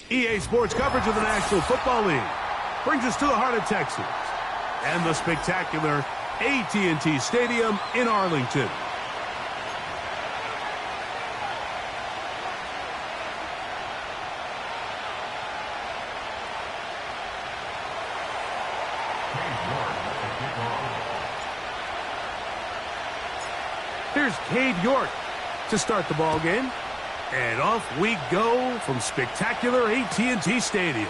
EA Sports coverage of the National Football League brings us to the heart of Texas and the spectacular AT&T Stadium in Arlington. Here's Cade York to start the ball game. And off we go from spectacular AT&T Stadium.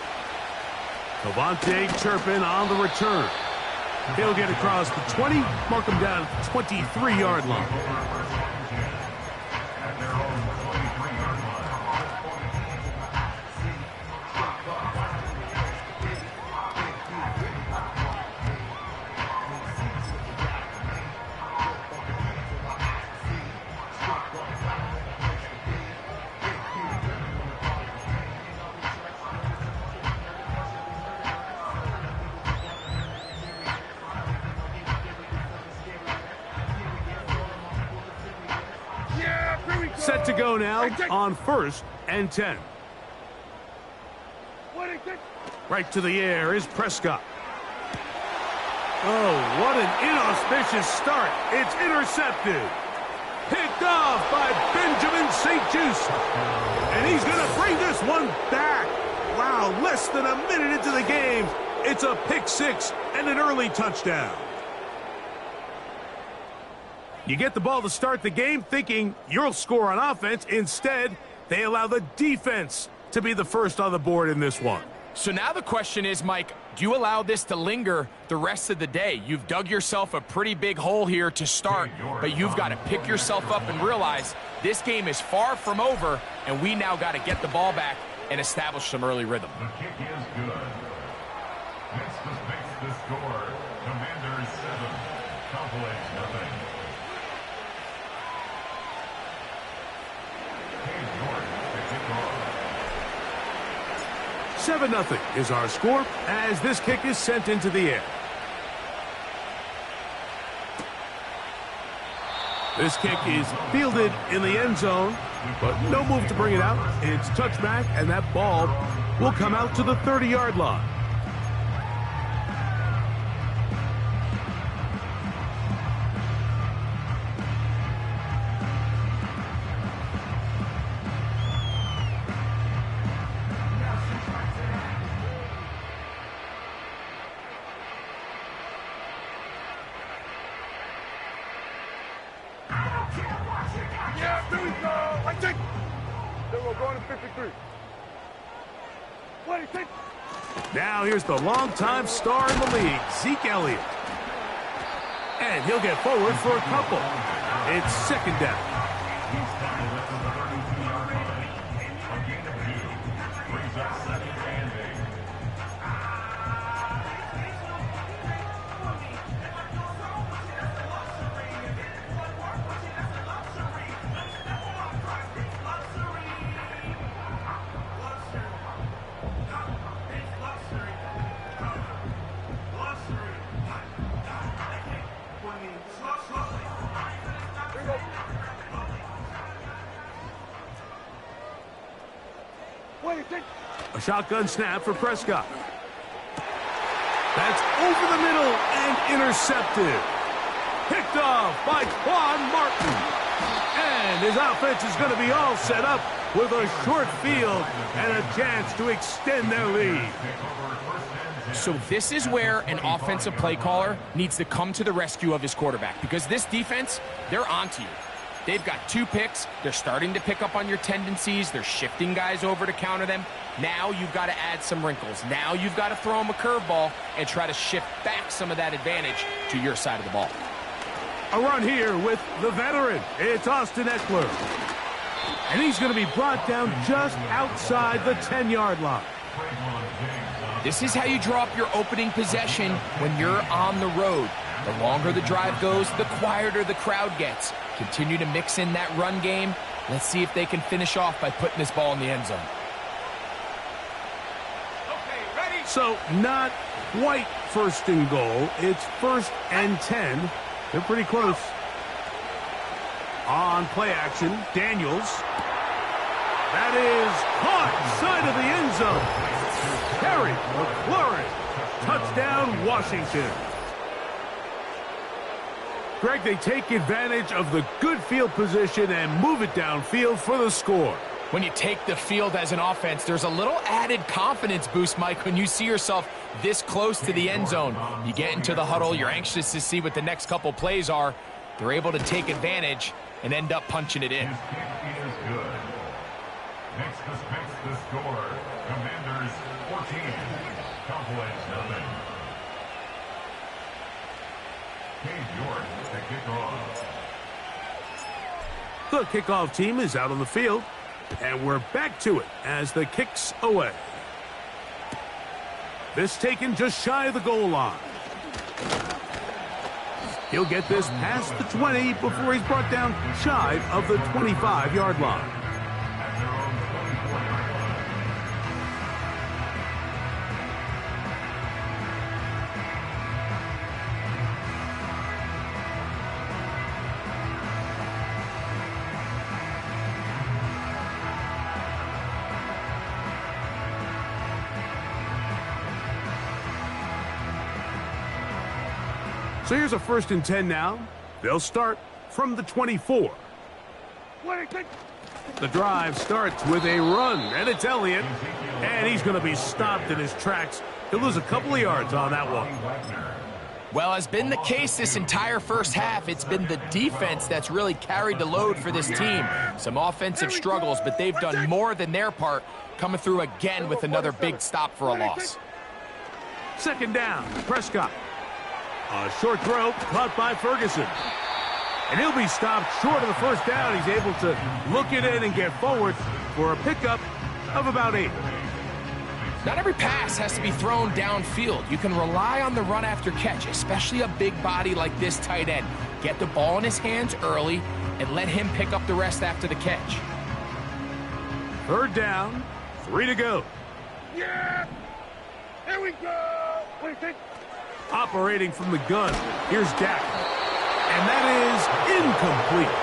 Cavante Turpin on the return. He'll get across the 20, mark him down at the 23-yard line. Set to go now on 1st and 10. Right to the air is Prescott. Oh, what an inauspicious start. It's intercepted. Picked off by Benjamin St-Juste. And he's going to bring this one back. Wow, less than a minute into the game. It's a pick six and an early touchdown. You get the ball to start the game thinking you'll score on offense. Instead, they allow the defense to be the first on the board in this one. So now the question is, Mike, do you allow this to linger the rest of the day? You've dug yourself a pretty big hole here to start, but you've got to pick yourself up and realize this game is far from over, and we now got to get the ball back and establish some early rhythm. The kick is good. Next makes the score. Commanders 7, Cowboys nothing. 7-0 is our score as this kick is sent into the air. This kick is fielded in the end zone, but no move to bring it out. It's touchback, and that ball will come out to the 30-yard line. Now here's the longtime star in the league, Zeke Elliott. And he'll get forward for a couple. It's second down. A shotgun snap for Prescott. That's over the middle and intercepted. Picked off by Quan Martin. And his offense is going to be all set up with a short field and a chance to extend their lead. So this is where an offensive play caller needs to come to the rescue of his quarterback, because this defense, they're onto you. They've got 2 picks. They're starting to pick up on your tendencies. They're shifting guys over to counter them. Now you've got to add some wrinkles. Now you've got to throw them a curveball and try to shift back some of that advantage to your side of the ball. A run here with the veteran. It's Austin Eckler. And he's going to be brought down just outside the 10-yard line. This is how you draw up your opening possession when you're on the road. The longer the drive goes, the quieter the crowd gets. Continue to mix in that run game. Let's see if they can finish off by putting this ball in the end zone. Okay, ready? So not quite first and goal. It's 1st and 10. They're pretty close. On play action, Daniels. That is caught side of the end zone. Terry McLaurin. Touchdown, Washington. Greg, they take advantage of the good field position and move it downfield for the score. When you take the field as an offense, there's a little added confidence boost, Mike, when you see yourself this close to the end zone. You get into the huddle, you're anxious to see what the next couple plays are. They're able to take advantage and end up punching it in. His kick is good. Next makes the score. Commanders 14. Cowboys nothing. Cade York to kick off. The kickoff team is out on the field, and we're back to it as the kick's away. This taken just shy of the goal line. He'll get this past the 20 before he's brought down shy of the 25-yard line. At their own 24-yard line. So here's a 1st and 10 now. They'll start from the 24. The drive starts with a run, and it's Elliott. And he's going to be stopped in his tracks. He'll lose a couple of yards on that one. Well, as been the case this entire first half, it's been the defense that's really carried the load for this team. Some offensive struggles, but they've done more than their part, coming through again with another big stop for a loss. 2nd down, Prescott. A short throw caught by Ferguson. And he'll be stopped short of the 1st down. He's able to look it in and get forward for a pickup of about 8. Not every pass has to be thrown downfield. You can rely on the run after catch, especially a big body like this tight end. Get the ball in his hands early and let him pick up the rest after the catch. 3rd down, 3 to go. Yeah! Here we go! What do you think? Operating from the gun, here's Dak. And that is incomplete.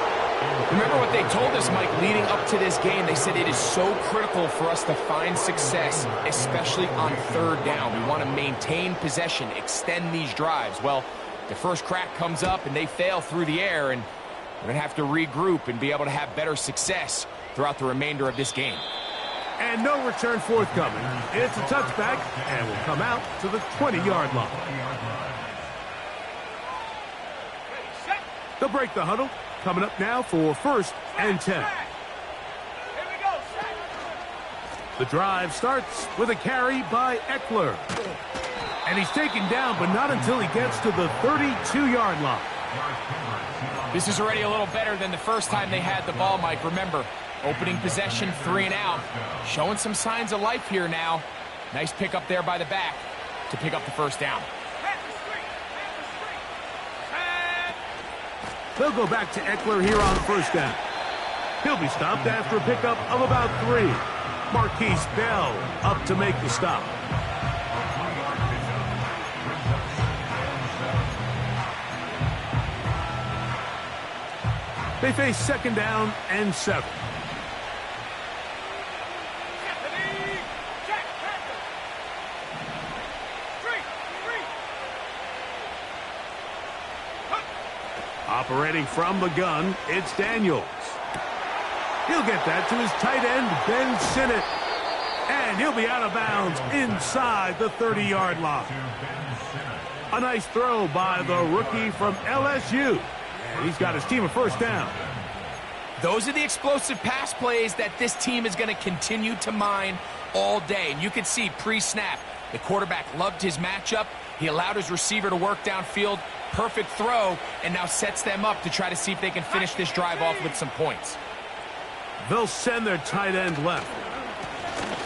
Remember what they told us, Mike, leading up to this game. They said it is so critical for us to find success, especially on 3rd down. We want to maintain possession, extend these drives. Well, the first crack comes up and they fail through the air, and we're going to have to regroup and be able to have better success throughout the remainder of this game. And no return forthcoming. It's a touchback, and will come out to the 20-yard line. They'll break the huddle. Coming up now for 1st and 10. The drive starts with a carry by Eckler. And he's taken down, but not until he gets to the 32-yard line. This is already a little better than the first time they had the ball, Mike. Remember, opening possession, 3 and out. Showing some signs of life here now. Nice pick up there by the back to pick up the 1st down. They'll go back to Eckler here on 1st down. He'll be stopped after a pickup of about 3. Marquise Bell up to make the stop. They face 2nd down and 7. Operating from the gun, it's Daniels. He'll get that to his tight end, Ben Sinnott. And he'll be out of bounds inside the 30-yard line. A nice throw by the rookie from LSU. And he's got his team a 1st down. Those are the explosive pass plays that this team is going to continue to mine all day. And you can see pre-snap, the quarterback loved his matchup. He allowed his receiver to work downfield. Perfect throw, and now sets them up to try to see if they can finish this drive off with some points. They'll send their tight end left.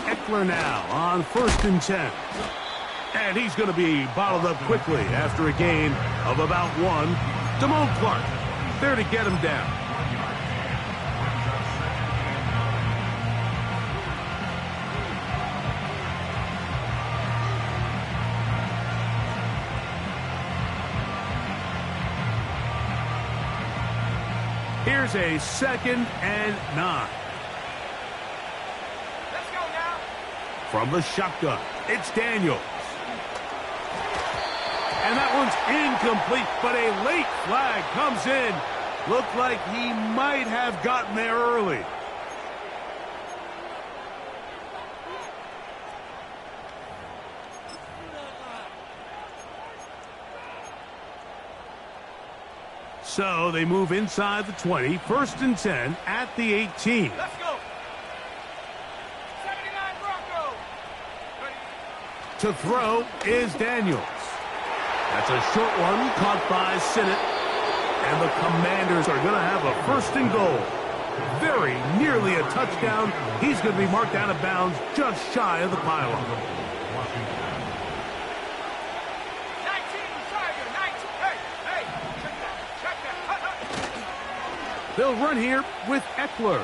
Eckler now on 1st and 10. And he's going to be bottled up quickly after a gain of about 1. Damone Clark there to get him down. Here's a 2nd and 9. From the shotgun, it's Daniels. And that one's incomplete, but a late flag comes in. Looked like he might have gotten there early. So they move inside the 20, 1st and 10 at the 18. Let's go. 79 Broncos. To throw is Daniels. That's a short one caught by Sinnott. And the Commanders are going to have a 1st and goal. Very nearly a touchdown. He's going to be marked out of bounds just shy of the pylon. They'll run here with Eckler.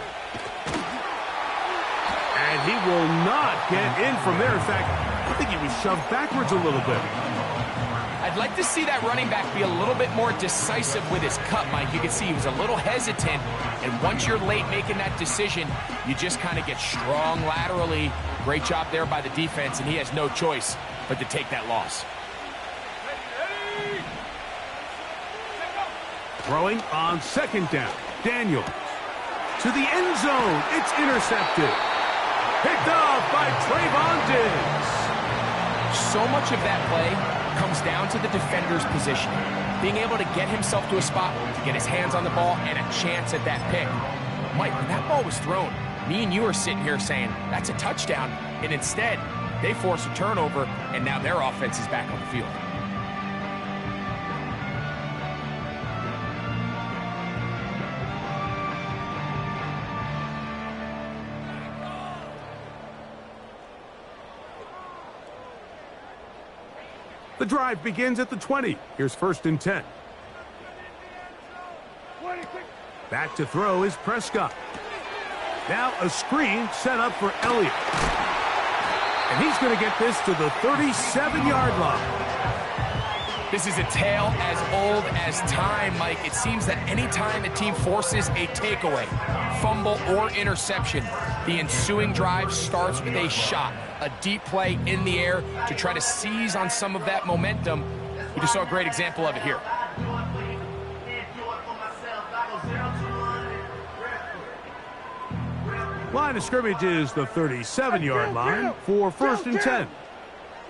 And he will not get in from there. In fact, I think he was shoved backwards a little bit. I'd like to see that running back be a little bit more decisive with his cut, Mike. You can see he was a little hesitant, and once you're late making that decision, you just kind of get strong laterally. Great job there by the defense, and he has no choice but to take that loss. Throwing on 2nd down. Daniels to the end zone. It's intercepted. Picked off by Trayvon Diggs. So much of that play comes down to the defender's positioning. Being able to get himself to a spot, to get his hands on the ball, and a chance at that pick. Mike, when that ball was thrown, me and you are sitting here saying, that's a touchdown, and instead, they force a turnover, and now their offense is back on the field. The drive begins at the 20. Here's 1st and 10. Back to throw is Prescott. Now a screen set up for Elliott. And he's going to get this to the 37-yard line. This is a tale as old as time, Mike. It seems that any time a team forces a takeaway, fumble, or interception, the ensuing drive starts with a shot, a deep play in the air to try to seize on some of that momentum. We just saw a great example of it here. Line of scrimmage is the 37-yard line for 1st and 10.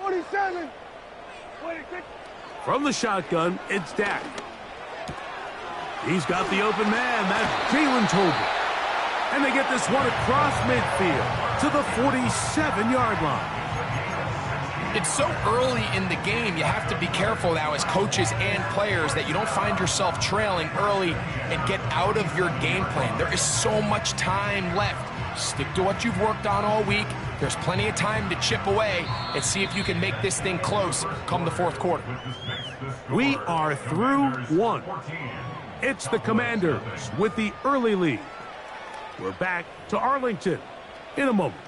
47. 26. From the shotgun, it's Dak. He's got the open man. That's Jalen Tolbert. And they get this one across midfield to the 47-yard line. It's so early in the game, you have to be careful now as coaches and players that you don't find yourself trailing early and get out of your game plan. There is so much time left. Stick to what you've worked on all week. There's plenty of time to chip away and see if you can make this thing close come the 4th quarter. We are through 1. It's the Commanders with the early lead. We're back to Arlington in a moment.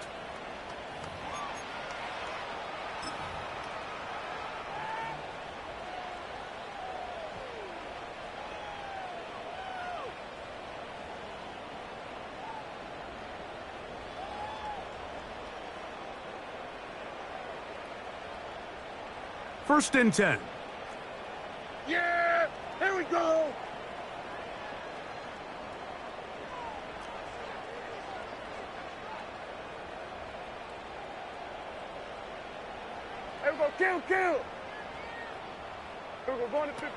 First and 10. Yeah, here we go. Here we go, kill. Here we go, going to 50.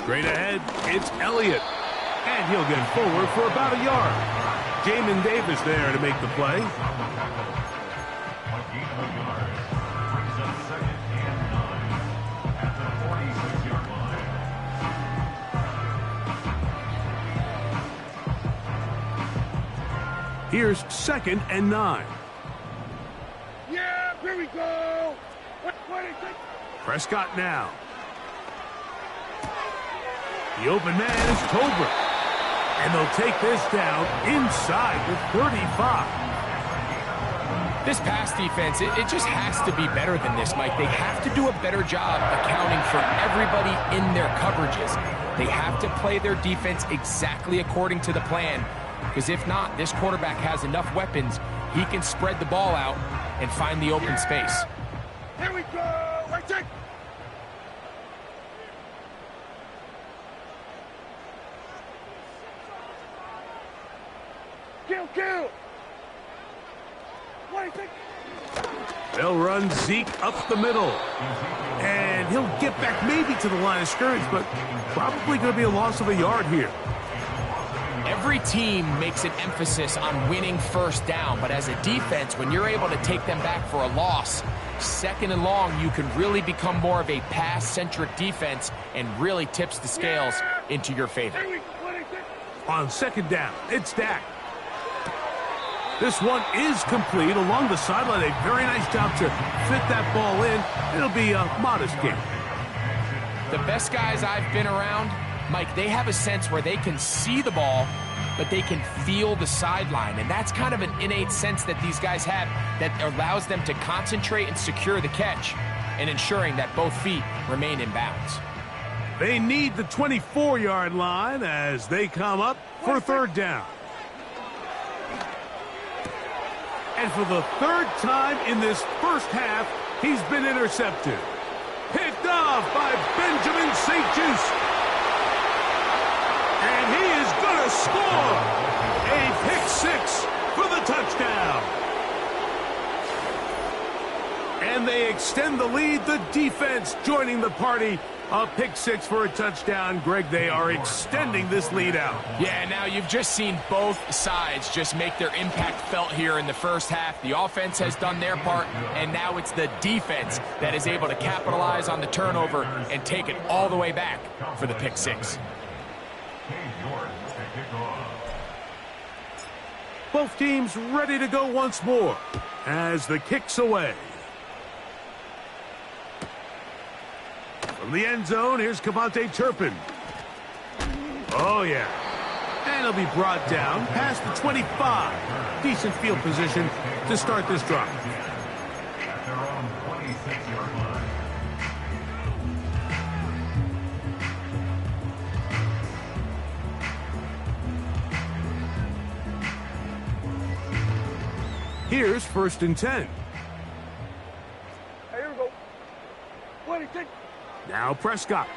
Straight ahead, it's Elliott. And he'll get forward for about a yard. Jamin Davis there to make the play. Here's 2nd and 9. Yeah, here we go. 26. Prescott now. The open man is Tolbert. And they'll take this down inside the 35. This pass defense, it just has to be better than this, Mike. They have to do a better job accounting for everybody in their coverages. They have to play their defense exactly according to the plan. Because if not, this quarterback has enough weapons, he can spread the ball out and find the open space. Here we go. Right check. Kill. Right check. They'll run Zeke up the middle. And he'll get back maybe to the line of scrimmage, but probably going to be a loss of a yard here. Every team makes an emphasis on winning first down, but as a defense, when you're able to take them back for a loss, second and long, you can really become more of a pass-centric defense and really tips the scales into your favor. On second down, it's Dak. This one is complete along the sideline. A very nice job to fit that ball in. It'll be a modest gain. The best guys I've been around, Mike, they have a sense where they can see the ball, but they can feel the sideline. And that's kind of an innate sense that these guys have that allows them to concentrate and secure the catch and ensuring that both feet remain in bounds. They need the 24-yard line as they come up for third down. And for the third time in this first half, he's been intercepted. Picked off by Benjamin St-Juste. And he is going to score a pick six for the touchdown. And they extend the lead. The defense joining the party. A pick six for a touchdown. Greg, they are extending this lead out. Yeah, now you've just seen both sides just make their impact felt here in the first half. The offense has done their part, and now it's the defense that is able to capitalize on the turnover and take it all the way back for the pick six. Both teams ready to go once more as the kick's away. From the end zone, here's Cavante Turpin. Oh, yeah. And he'll be brought down past the 25. Decent field position to start this drive. At their own 26-yard line. Here's first and 10. Here we go. 26. Now Prescott.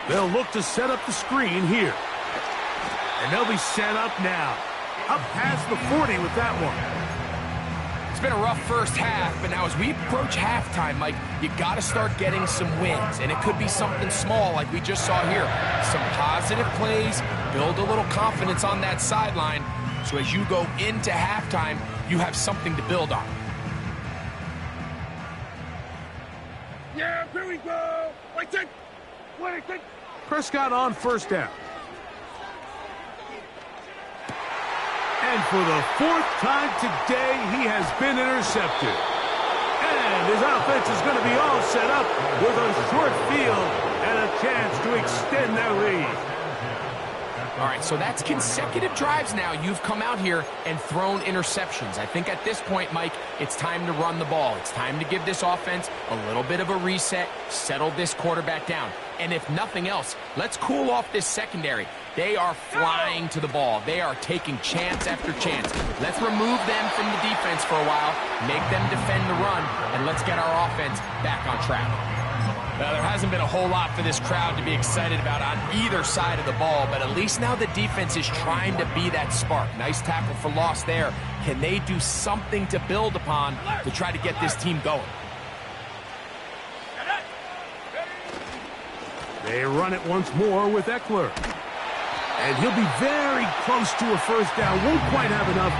They'll look to set up the screen here. And they'll be set up now. Up past the 40 with that one. It's been a rough first half, but now as we approach halftime, Mike, you got to start getting some wins. And it could be something small like we just saw here. Some positive plays, build a little confidence on that sideline. So as you go into halftime, you have something to build on. Yeah, here we go. Right check. 26. Prescott on first down. And for the fourth time today, he has been intercepted. And his offense is going to be all set up with a short field and a chance to extend their lead. All right, so that's consecutive drives now. You've come out here and thrown interceptions. I think at this point, Mike, it's time to run the ball. It's time to give this offense a little bit of a reset, settle this quarterback down. And if nothing else, let's cool off this secondary. They are flying to the ball. They are taking chance after chance. Let's remove them from the defense for a while, make them defend the run, and let's get our offense back on track. Well, there hasn't been a whole lot for this crowd to be excited about on either side of the ball, but at least now the defense is trying to be that spark. Nice tackle for loss there. Can they do something to build upon to try to get this team going? They run it once more with Eckler. And he'll be very close to a first down. Won't quite have enough,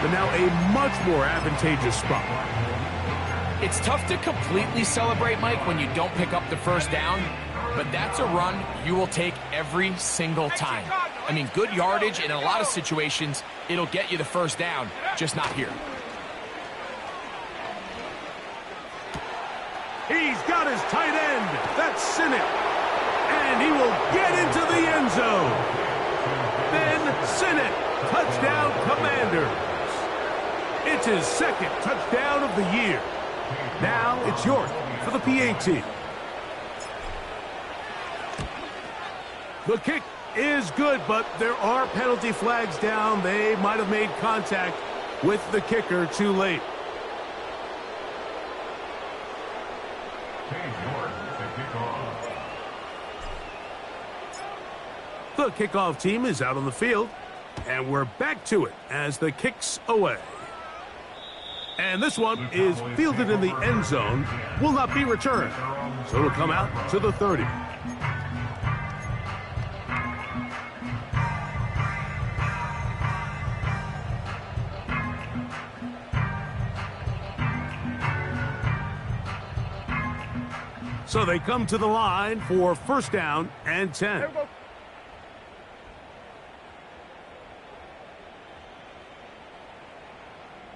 but now a much more advantageous spot. It's tough to completely celebrate, Mike, when you don't pick up the first down, but that's a run you will take every single time. I mean, good yardage, and in a lot of situations, it'll get you the first down, just not here. He's got his tight end. That's Sinnott. And he will get into the end zone. Ben Sinnott, touchdown Commanders. It's his second touchdown of the year. Now it's York for the PAT. The kick is good, but there are penalty flags down. They might have made contact with the kicker too late. kickoff. The kickoff team is out on the field, and we're back to it as the kick's away. And this one is fielded in the end zone, will not be returned, so it'll come out to the 30. So they come to the line for first down and 10. Here we go.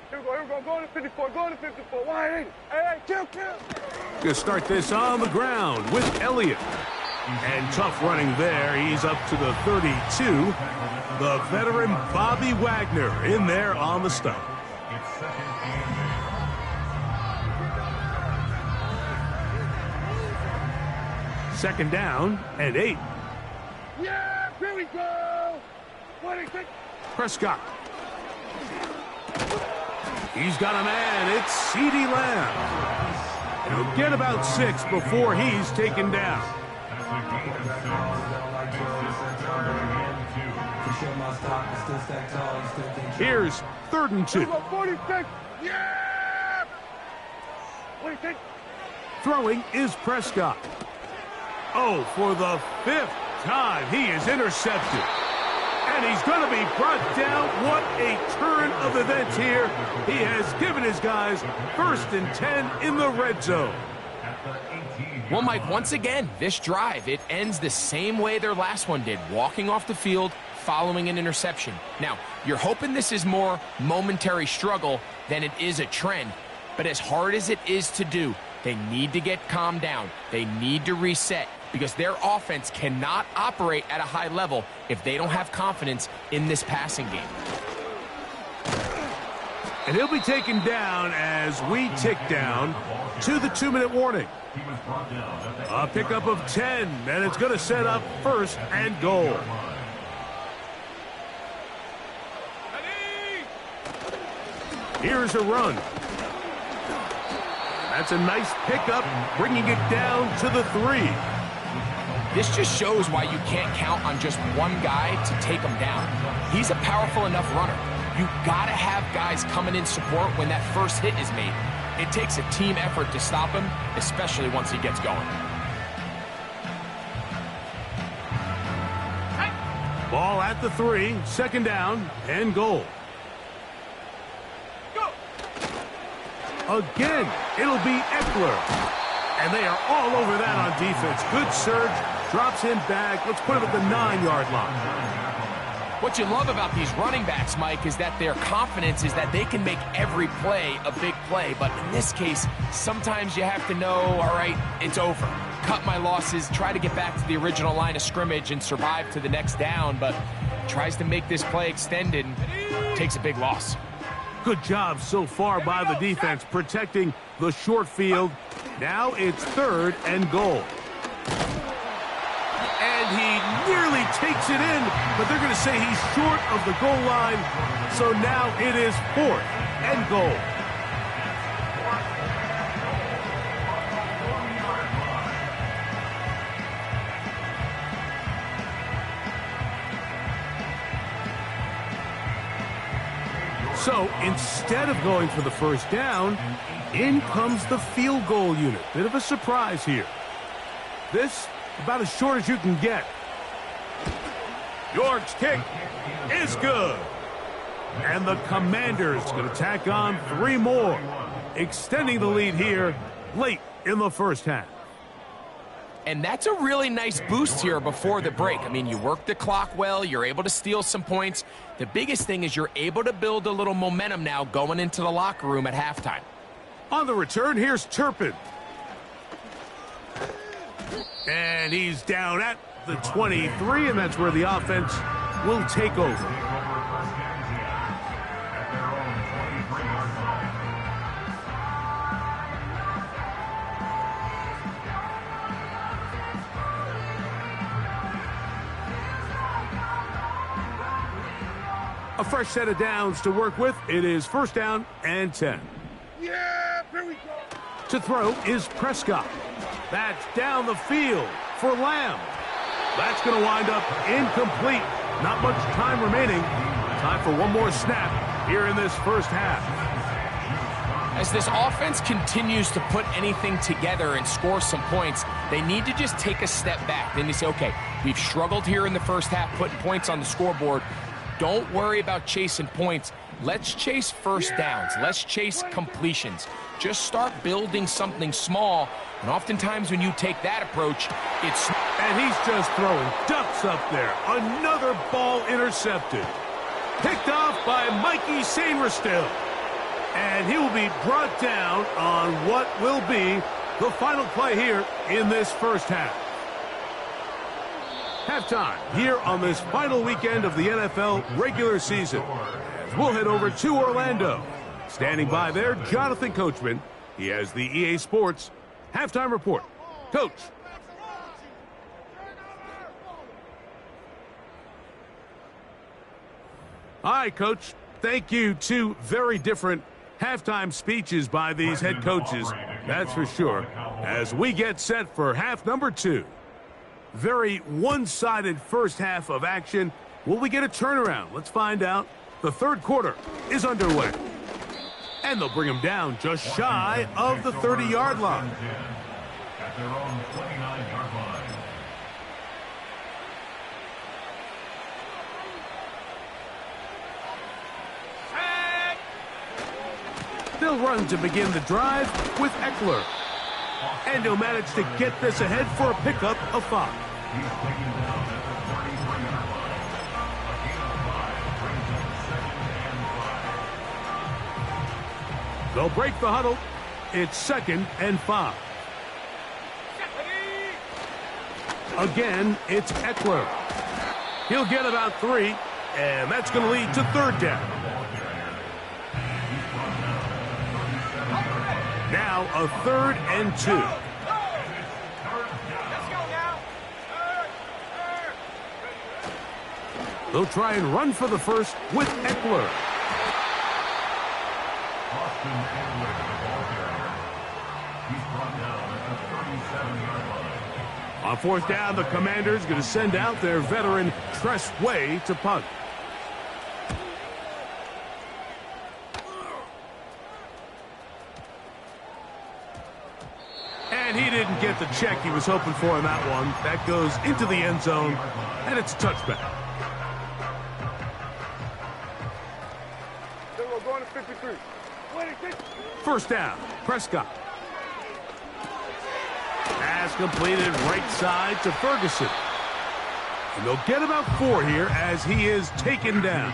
Here we go. Go to 54. Go to 54. Wide. Hey, kill. Gonna start this on the ground with Elliott. And tough running there. He's up to the 32. The veteran Bobby Wagner in there on the stop. It's second and 8. Second down and 8. Yeah, here we go. What is it? Prescott. He's got a man. It's CeeDee Lamb. He'll get about 6 before he's taken down. As the game is set, 2. Here's 3rd and 2. Here we go. 46. Yeah. 46. Throwing is Prescott. Oh, for the 5th time, he is intercepted. And he's going to be brought down. What a turn of events here. He has given his guys 1st and 10 in the red zone. Well, Mike, once again, this drive, it ends the same way their last one did, walking off the field following an interception. Now, you're hoping this is more momentary struggle than it is a trend, but as hard as it is to do, they need to get calmed down. They need to reset because their offense cannot operate at a high level if they don't have confidence in this passing game. And he'll be taken down as we tick down to the 2-minute warning. A pickup of 10, and it's going to set up 1st and goal. Here's a run. That's a nice pickup, bringing it down to the 3. This just shows why you can't count on just one guy to take him down. He's a powerful enough runner. You gotta have guys coming in support when that first hit is made. It takes a team effort to stop him, especially once he gets going. Ball at the 3, 2nd down and goal. Again, it'll be Eckler. And they are all over that on defense. Good surge, drops him back. Let's put him at the 9-yard line. What you love about these running backs, Mike, is that their confidence is that they can make every play a big play. But in this case, sometimes you have to know, all right, it's over. Cut my losses, try to get back to the original line of scrimmage and survive to the next down, but tries to make this play extended and takes a big loss. Good job so far by the defense protecting the short field. Now it's 3rd and goal. And he nearly takes it in, but they're going to say he's short of the goal line. So now it is 4th and goal. So instead of going for the first down, in comes the field goal unit. Bit of a surprise here. This about as short as you can get. York's kick is good. And the Commanders going to tack on 3 more, extending the lead here late in the first half. And that's a really nice boost here before the break. I mean, you work the clock well, you're able to steal some points. The biggest thing is you're able to build a little momentum now going into the locker room at halftime. On the return, here's Turpin. And he's down at the 23, and that's where the offense will take over. A fresh set of downs to work with. It is 1st down and 10. Yeah, here we go. To throw is Prescott. That's down the field for Lamb. That's going to wind up incomplete. Not much time remaining. Time for one more snap here in this first half. As this offense continues to put anything together and score some points, they need to just take a step back. Then they say, okay, we've struggled here in the first half putting points on the scoreboard. Don't worry about chasing points. Let's chase first downs. Let's chase completions. Just start building something small. And oftentimes when you take that approach, it's... And he's just throwing ducks up there. Another ball intercepted. Picked off by Mikey Sainristil. And he will be brought down on what will be the final play here in this first half. Halftime here on this final weekend of the NFL regular season. As we'll head over to Orlando. Standing by there, Jonathan Coachman. He has the EA Sports halftime report. Coach. All right, Coach. Thank you. Two very different halftime speeches by these head coaches. That's for sure. As we get set for half number 2. Very one-sided first half of action. Will we get a turnaround? Let's find out. The third quarter is underway. And they'll bring him down just shy of the 30-yard line. At their own 29-yard line. They'll run to begin the drive with Eckler. And he'll manage to get this ahead for a pickup of 5. He's taken down at the 33-yard line. A gain of 5 brings him 2nd and 5. They'll break the huddle. It's 2nd and 5. Again, it's Eckler. He'll get about 3, and that's going to lead to 3rd down. Now a 3rd and 2. They'll try and run for the first with Eckler. On 4th down, the Commanders going to send out their veteran Tress Way to punt. And he didn't get the check he was hoping for in that one. That goes into the end zone, and it's a touchback. Going to 53. 1st down, Prescott. Pass completed right side to Ferguson. And they'll get about 4 here as he is taken down.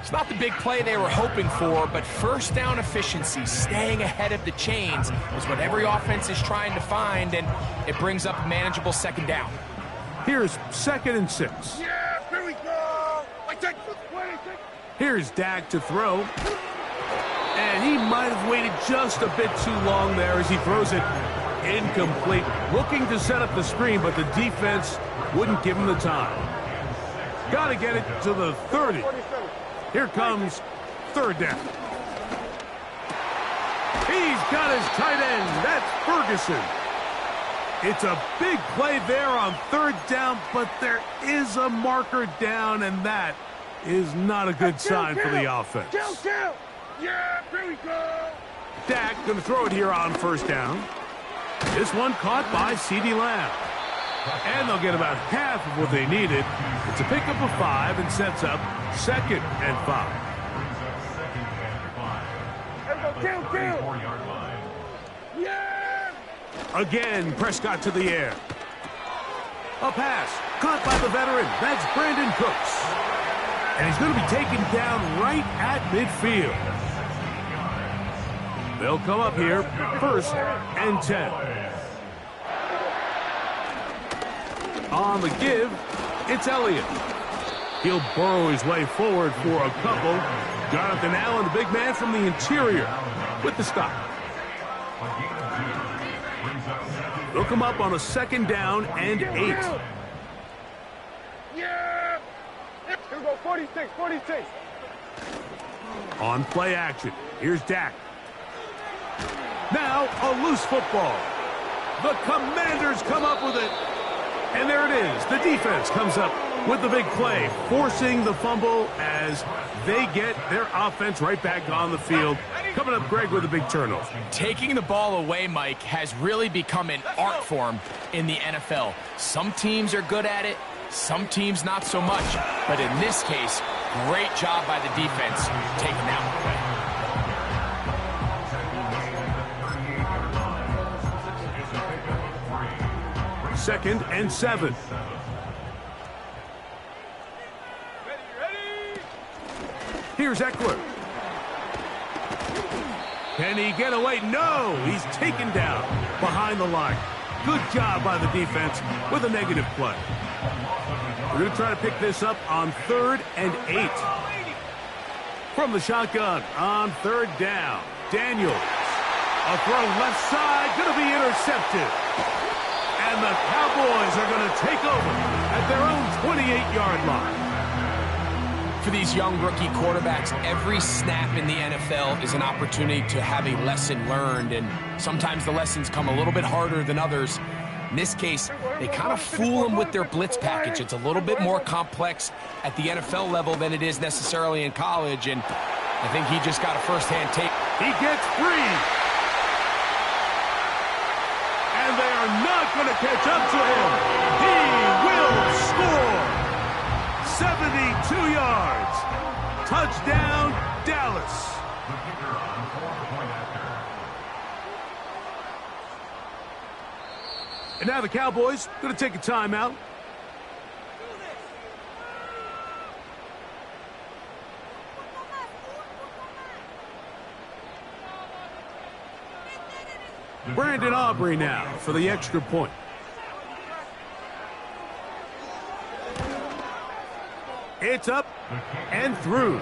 It's not the big play they were hoping for, but first down efficiency, staying ahead of the chains, is what every offense is trying to find, and it brings up a manageable 2nd down. Here's 2nd and 6. Yeah, here we go. Here's Dak to throw. And he might have waited just a bit too long there as he throws it incomplete. Looking to set up the screen, but the defense wouldn't give him the time. Got to get it to the 30. Here comes 3rd down. He's got his tight end. That's Ferguson. It's a big play there on 3rd down, but there is a marker down, and that is not a good sign for the offense. Kill. Yeah, here we go. Dak going to throw it here on 1st down. This one caught by CeeDee Lamb. And they'll get about half of what they needed. It's a pickup of 5 and sets up 2nd and 5. Kill. Yeah. Again, Prescott to the air. A pass caught by the veteran. That's Brandon Cooks. And he's going to be taken down right at midfield. They'll come up here 1st and 10. On the give, it's Elliott. He'll burrow his way forward for a couple. Jonathan Allen, the big man from the interior, with the stop. They'll come up on a 2nd down and 8. Yeah. Here we go, 46. On play action, here's Dak. Now a loose football. The Commanders come up with it. And there it is. The defense comes up with the big play, forcing the fumble as they get their offense right back on the field. Coming up, Greg, with a big turnover. Taking the ball away, Mike, has really become an art form in the NFL. Some teams are good at it, some teams not so much. But in this case, great job by the defense taking that one away. Second and 7. Here's Eckler. Can he get away? No! He's taken down behind the line. Good job by the defense with a negative play. We're going to try to pick this up on 3rd and 8. From the shotgun on 3rd down. Daniels. A throw left side, going to be intercepted. And the Cowboys are going to take over at their own 28-yard line. For these young rookie quarterbacks, every snap in the NFL is an opportunity to have a lesson learned, and sometimes the lessons come a little bit harder than others. In this case, they kind of fool them with their blitz package. It's a little bit more complex at the NFL level than it is necessarily in college, and I think he just got a first-hand take. He gets free. And they are not going to catch up to him. He will score. 72 yards. Touchdown, Dallas. The kicker on 4-point after. And now the Cowboys going to take a timeout. Brandon Aubrey now for the extra point. It's up and through.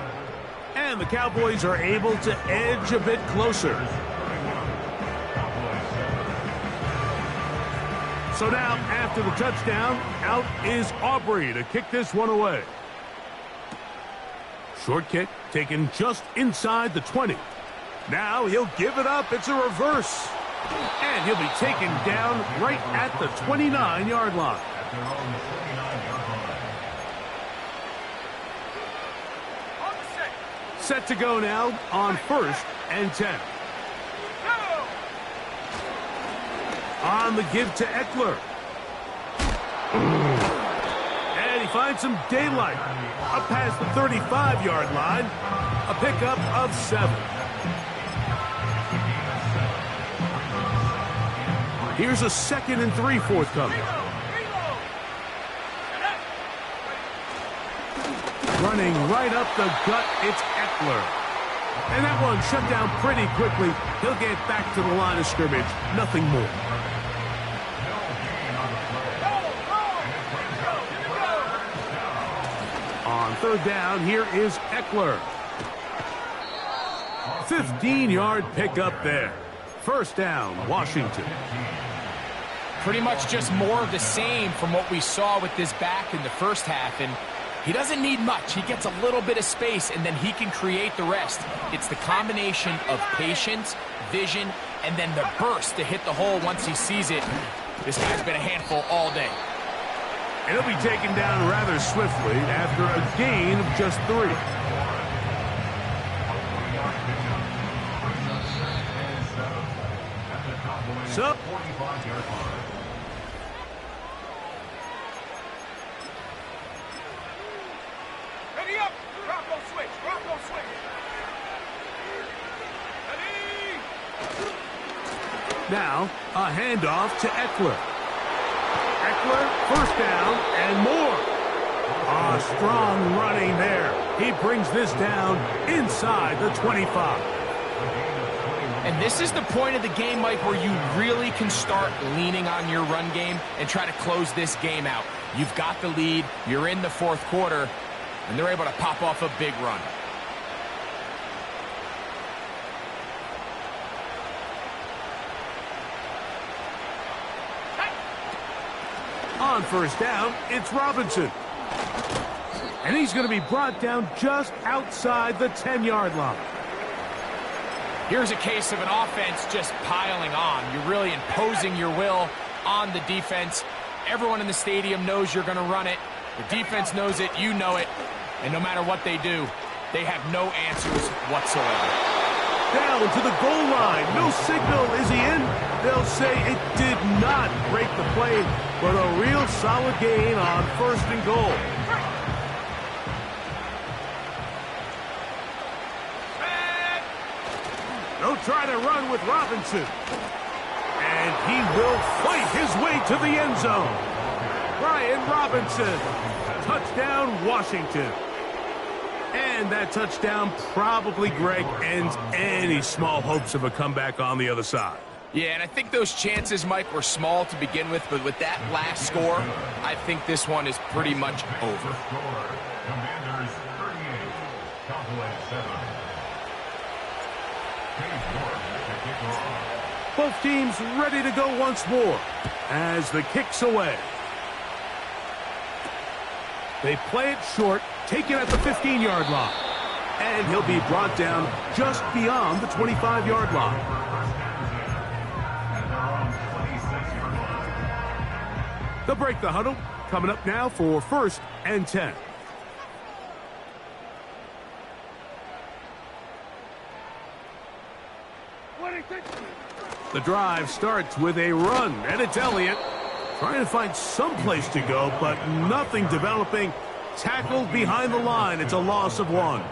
And the Cowboys are able to edge a bit closer. So now, after the touchdown, out is Aubrey to kick this one away. Short kick taken just inside the 20. Now he'll give it up. It's a reverse. And he'll be taken down right at the 29-yard line. Set to go now on 1st and 10. On the give to Eckler. And he finds some daylight. Up past the 35-yard line. A pickup of 7. Here's a 2nd and 3 forthcoming. Running right up the gut, it's Eckler. And that one shut down pretty quickly. He'll get back to the line of scrimmage. Nothing more. On 3rd down, here is Eckler. 15-yard pickup there. 1st down, Washington. Pretty much just more of the same from what we saw with this back in the first half, and he doesn't need much. He gets a little bit of space, and then he can create the rest. It's the combination of patience, vision, and then the burst to hit the hole once he sees it. This guy's been a handful all day. And he'll be taken down rather swiftly after a gain of just 3. So, ready up! Rocco switch! Rocco switch! Ready! now a handoff to Eckler. Eckler, 1st down and more. Strong running there. He brings this down inside the 25. And this is the point of the game, Mike, where you really can start leaning on your run game and try to close this game out. You've got the lead, you're in the 4th quarter, and they're able to pop off a big run. On 1st down, it's Robinson. And he's going to be brought down just outside the 10-yard line. Here's a case of an offense just piling on. You're really imposing your will on the defense. Everyone in the stadium knows you're going to run it. The defense knows it, you know it. And no matter what they do, they have no answers whatsoever. Down to the goal line. No signal. Is he in? They'll say it did not break the play, but a real solid gain on 1st and goal. They'll try to run with Robinson. And he will fight his way to the end zone. Brian Robinson. Touchdown, Washington. And that touchdown probably, Greg, ends any small hopes of a comeback on the other side. Yeah, and I think those chances, Mike, were small to begin with, but with that last score, I think this one is pretty much over. Commanders 38, Cowboys 7. Both teams ready to go once more as the kick's away. They play it short, take it at the 15-yard line. And he'll be brought down just beyond the 25-yard line. They'll break the huddle. Coming up now for 1st and 10. The drive starts with a run, and it's Elliott trying to find some place to go, but nothing developing. Tackled behind the line. It's a loss of 1.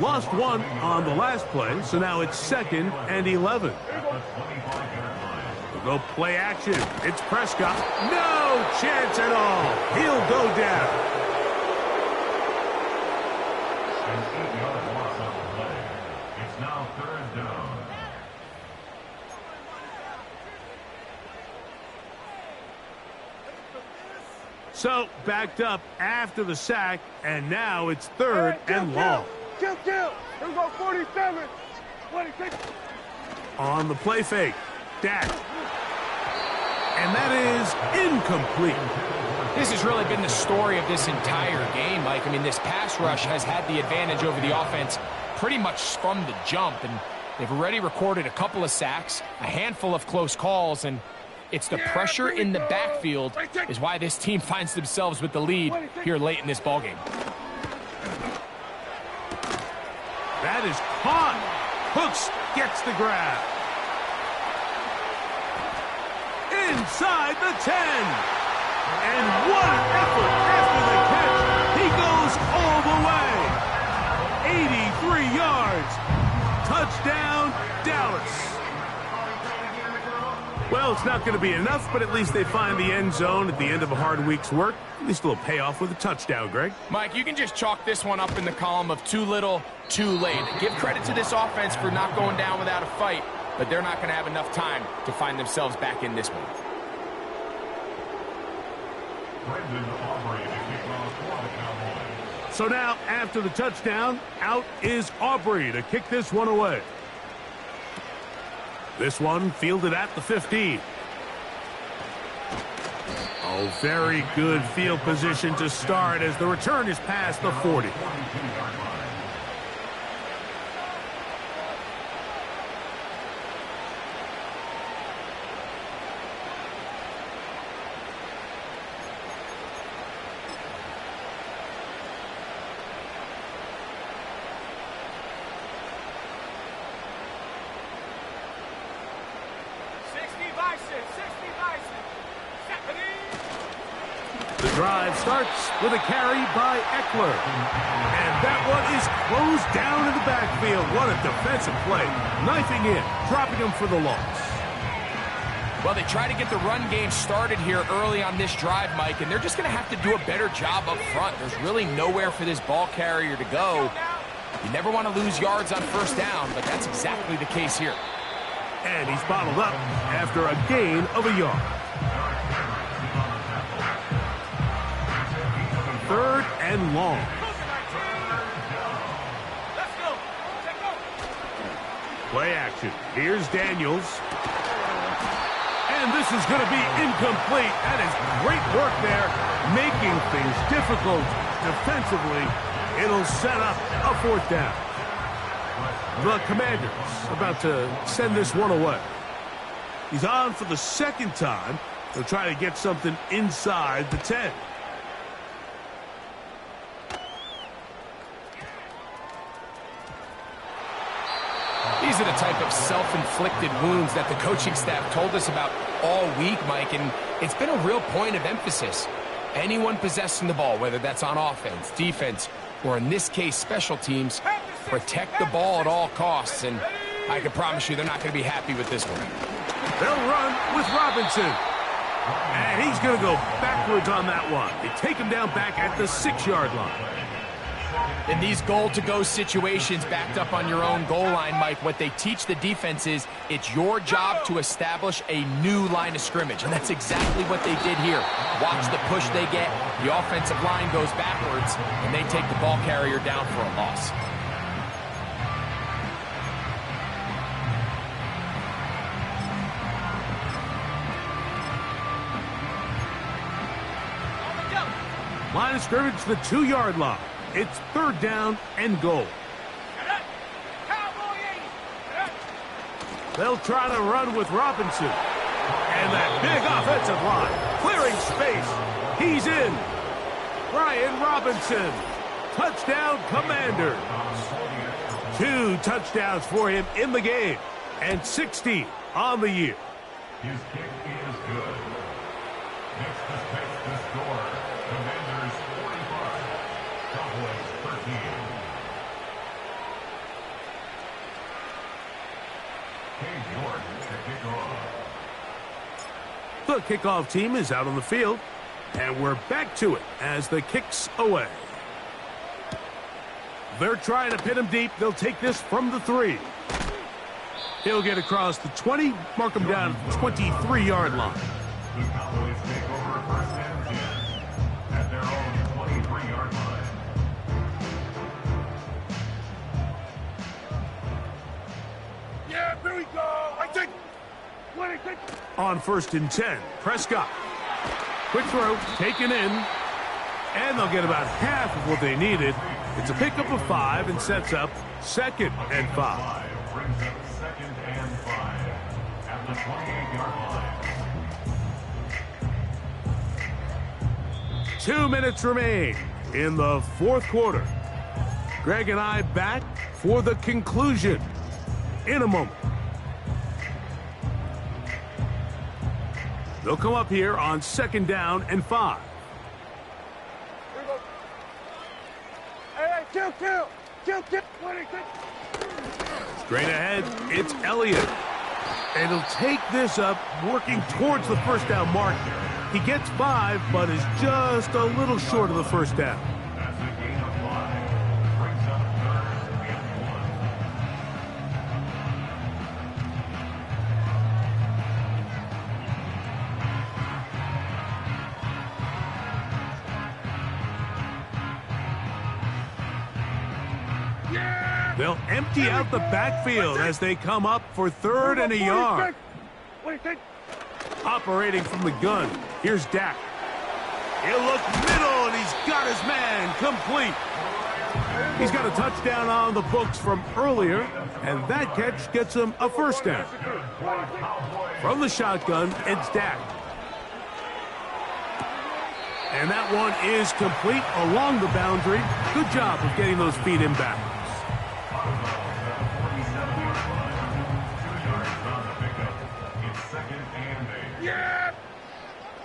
Lost 1 on the last play, so now it's 2nd and 11. They'll go play action. It's Prescott. No chance at all. He'll go down. An 8-yard loss on the play. It's now 3rd down. So, backed up after the sack, and now it's 3rd and long. Kill. Here we go, 47. 26. On the play fake. Dak. And that is incomplete. This has really been the story of this entire game, Mike. I mean, this pass rush has had the advantage over the offense pretty much from the jump, and they've already recorded a couple of sacks, a handful of close calls, and it's the pressure in the backfield is why this team finds themselves with the lead here late in this ballgame. That is caught. Hooks gets the grab. Inside the 10. And what an effort after the catch. He goes all the way. 83 yards. Touchdown, Dallas. Well, it's not going to be enough, but at least they find the end zone at the end of a hard week's work. At least a little payoff with a touchdown, Greg. Mike, you can just chalk this one up in the column of too little, too late. Give credit to this offense for not going down without a fight, but they're not going to have enough time to find themselves back in this one. So now, after the touchdown, out is Aubrey to kick this one away. This one fielded at the 15. Oh, very good field position to start as the return is past the 40. The drive starts with a carry by Eckler. And that one is closed down in the backfield. What a defensive play. Knifing in, dropping him for the loss. Well, they try to get the run game started here early on this drive, Mike, and they're just going to have to do a better job up front. There's really nowhere for this ball carrier to go. You never want to lose yards on first down, but that's exactly the case here. And he's bottled up after a gain of a yard. 3rd and long. Play action. Here's Daniels. And this is going to be incomplete. That is great work there, making things difficult defensively. It'll set up a 4th down. The Commanders about to send this one away. He's on for the second time. They'll try to get something inside the 10. These are the type of self-inflicted wounds that the coaching staff told us about all week, Mike, and it's been a real point of emphasis. Anyone possessing the ball, whether that's on offense, defense, or in this case, special teams, protect the ball at all costs, and I can promise you they're not going to be happy with this one. They'll run with Robinson. And he's going to go backwards on that one. They take him down back at the 6-yard line. In these goal-to-go situations backed up on your own goal line, Mike, what they teach the defense is it's your job to establish a new line of scrimmage, and that's exactly what they did here. Watch the push they get. The offensive line goes backwards, and they take the ball carrier down for a loss. Line of scrimmage to the 2-yard line. It's 3rd down and goal. They'll try to run with Robinson. And that big offensive line clearing space. He's in. Brian Robinson. Touchdown, Commanders. 2 touchdowns for him in the game. And 60 on the year. His kick is good. Next to fix the score. Commanders 45. Cowboys 13. Cade York to kick off. The kickoff team is out on the field. And we're back to it as the kick's away. They're trying to pin him deep. They'll take this from the 3. He'll get across the 20, mark him down at the 23-yard line. The Cowboys take over 1st and 10 at their own 23-yard line. Yeah, here we go. I think. On 1st and 10, Prescott. Quick throw, taken in. And they'll get about half of what they needed. It's a pickup of 5 and sets up 2nd and 5. Brings up 2nd and 5 at the 28-yard line. 2 minutes remain in the 4th quarter. Greg and I back for the conclusion in a moment. They'll come up here on 2nd down and 5. Hey, kill. Straight ahead, it's Elliott. And he'll take this up, working towards the 1st down mark. He gets 5, but is just a little short of the 1st down. That's a gain of 5. Brings up 3rd and 1. Yeah! They'll empty out the backfield as they come up for 3rd and a yard. What do you think? Operating from the gun, here's Dak. He'll look middle, and he's got his man complete. He's got a touchdown on the books from earlier, and that catch gets him a 1st down. From the shotgun, it's Dak. And that one is complete along the boundary. Good job of getting those feet in backwards. Yeah!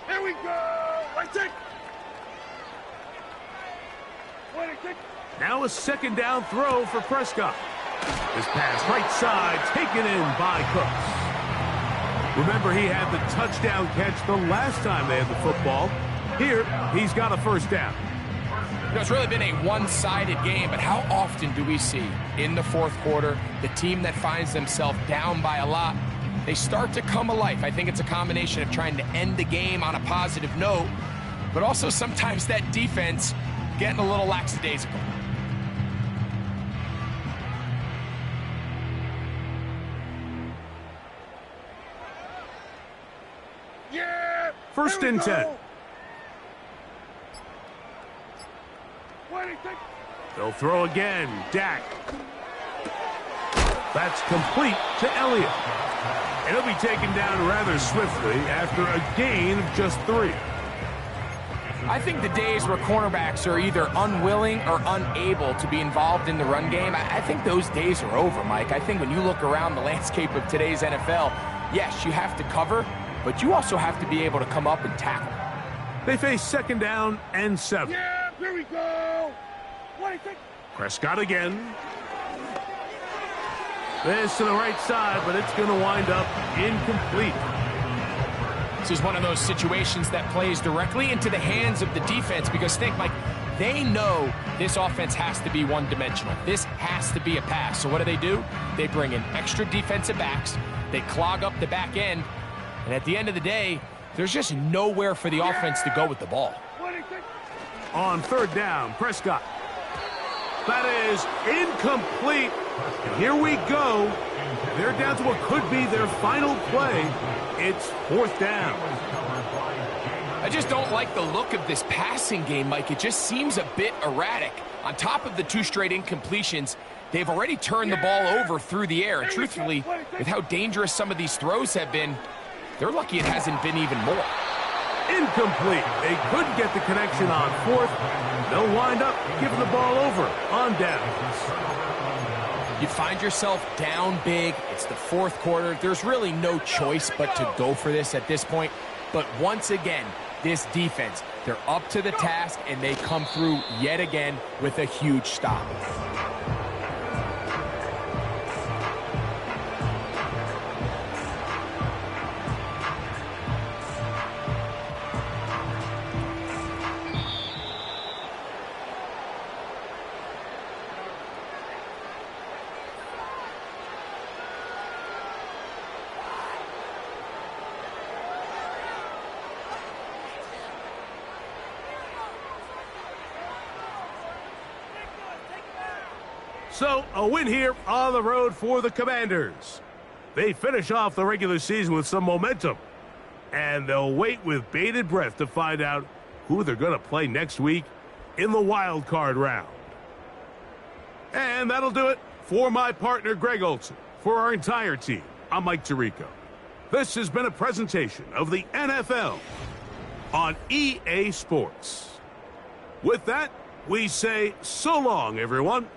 Here we go! I think. What do you think? Now a 2nd down throw for Prescott. This pass right side taken in by Cooks. Remember, he had the touchdown catch the last time they had the football. Here, he's got a 1st down. You know, it's really been a one-sided game, but how often do we see in the 4th quarter the team that finds themselves down by a lot, they start to come alive? I think it's a combination of trying to end the game on a positive note, but also sometimes that defense getting a little lackadaisical. Yeah! 1st and 10. What do you think? They'll throw again. Dak. That's complete to Elliott. And he'll be taken down rather swiftly after a gain of just 3. I think the days where cornerbacks are either unwilling or unable to be involved in the run game, I think those days are over, Mike. I think when you look around the landscape of today's NFL, yes, you have to cover, but you also have to be able to come up and tackle. They face 2nd down and 7. Yeah, here we go. What do you think? Prescott again. This to the right side, but it's going to wind up incomplete. This is one of those situations that plays directly into the hands of the defense because think, Mike, they know this offense has to be one-dimensional. This has to be a pass. So what do? They bring in extra defensive backs. They clog up the back end. And at the end of the day, there's just nowhere for the offense to go with the ball. What do you think? On 3rd down, Prescott. That is incomplete. And here we go. They're down to what could be their final play. It's 4th down. I just don't like the look of this passing game, Mike. It just seems a bit erratic. On top of the 2 straight incompletions, they've already turned the ball over through the air. And truthfully, with how dangerous some of these throws have been, they're lucky it hasn't been even more. Incomplete. They couldn't get the connection on 4th. They'll wind up giving the ball over on down. You find yourself down big. It's the 4th quarter. There's really no choice but to go for this at this point. But once again, this defense, they're up to the task, and they come through yet again with a huge stop. So, a win here on the road for the Commanders. They finish off the regular season with some momentum. And they'll wait with bated breath to find out who they're going to play next week in the wild card round. And that'll do it for my partner, Greg Olson. For our entire team, I'm Mike Tirico. This has been a presentation of the NFL on EA Sports. With that, we say so long, everyone.